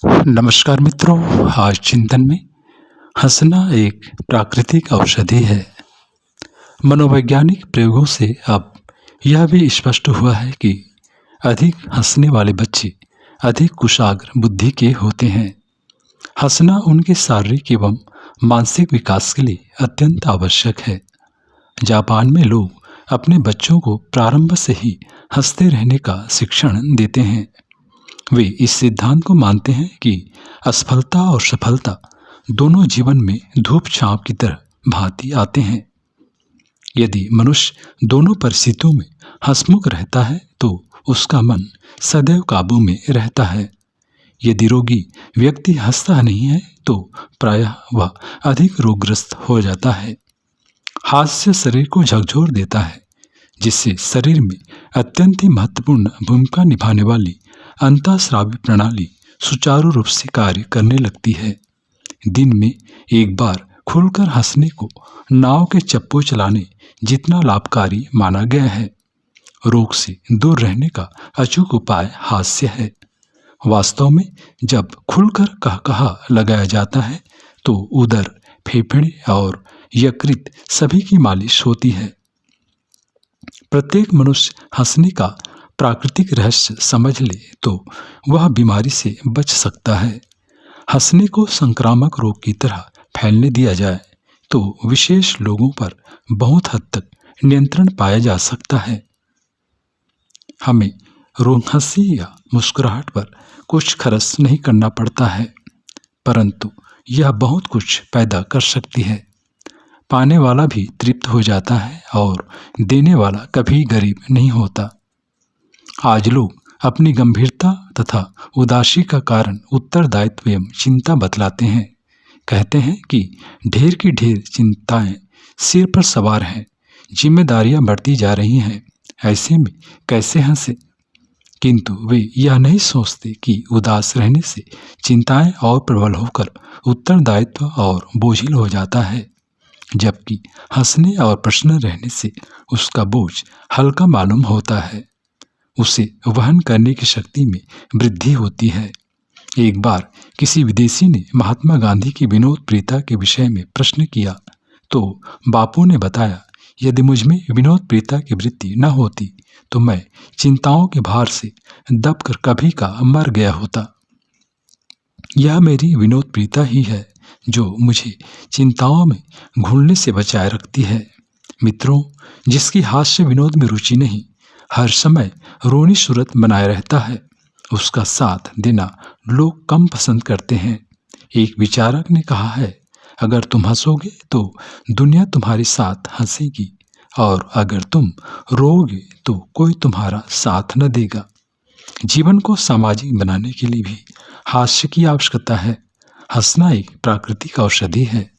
नमस्कार मित्रों, आज चिंतन में हंसना एक प्राकृतिक औषधि है। मनोवैज्ञानिक प्रयोगों से अब यह भी स्पष्ट हुआ है कि अधिक हंसने वाले बच्चे अधिक कुशाग्र बुद्धि के होते हैं। हंसना उनके शारीरिक एवं मानसिक विकास के लिए अत्यंत आवश्यक है। जापान में लोग अपने बच्चों को प्रारंभ से ही हंसते रहने का शिक्षण देते हैं। वे इस सिद्धांत को मानते हैं कि असफलता और सफलता दोनों जीवन में धूप छांव की तरह भांति आते हैं। यदि मनुष्य दोनों परिस्थितियों में हंसमुख रहता है तो उसका मन सदैव काबू में रहता है। यदि रोगी व्यक्ति हंसता नहीं है तो प्रायः वह अधिक रोगग्रस्त हो जाता है। हास्य शरीर को झकझोर देता है, जिससे शरीर में अत्यंत ही महत्वपूर्ण भूमिका निभाने वाली अंतःस्रावी प्रणाली सुचारू रूप से कार्य करने लगती है। दिन में एक बार खुलकर हंसने को नाव के चप्पू चलाने जितना लाभकारी माना गया है। रोग से दूर रहने का अचूक उपाय हास्य है। वास्तव में जब खुलकर कहकहा लगाया जाता है तो उदर, फेफड़े और यकृत सभी की मालिश होती है। प्रत्येक मनुष्य हंसने का प्राकृतिक रहस्य समझ ले तो वह बीमारी से बच सकता है। हंसने को संक्रामक रोग की तरह फैलने दिया जाए तो विशेष लोगों पर बहुत हद तक नियंत्रण पाया जा सकता है। हमें हंसी या मुस्कुराहट पर कुछ खर्च नहीं करना पड़ता है, परंतु यह बहुत कुछ पैदा कर सकती है। पाने वाला भी तृप्त हो जाता है और देने वाला कभी गरीब नहीं होता। आज लोग अपनी गंभीरता तथा उदासी का कारण उत्तरदायित्व एवं चिंता बतलाते हैं। कहते हैं कि ढेर की ढेर चिंताएं सिर पर सवार हैं, जिम्मेदारियां बढ़ती जा रही हैं, ऐसे में कैसे हंसे। किंतु वे यह नहीं सोचते कि उदास रहने से चिंताएं और प्रबल होकर उत्तरदायित्व और बोझिल हो जाता है, जबकि हंसने और प्रसन्न रहने से उसका बोझ हल्का मालूम होता है। उसे वहन करने की शक्ति में वृद्धि होती है। एक बार किसी विदेशी ने महात्मा गांधी की विनोदप्रियता के विषय में प्रश्न किया तो बापू ने बताया, यदि मुझमें विनोदप्रियता की वृत्ति न होती तो मैं चिंताओं के भार से दबकर कभी का मर गया होता। यह मेरी विनोदप्रियता ही है जो मुझे चिंताओं में घुलने से बचाए रखती है। मित्रों, जिसकी हास्य विनोद में रुचि नहीं, हर समय रोनी सूरत बनाए रहता है, उसका साथ देना लोग कम पसंद करते हैं। एक विचारक ने कहा है, अगर तुम हंसोगे तो दुनिया तुम्हारे साथ हंसेगी और अगर तुम रोओगे तो कोई तुम्हारा साथ न देगा। जीवन को सामाजिक बनाने के लिए भी हास्य की आवश्यकता है। हंसना एक प्राकृतिक औषधि है।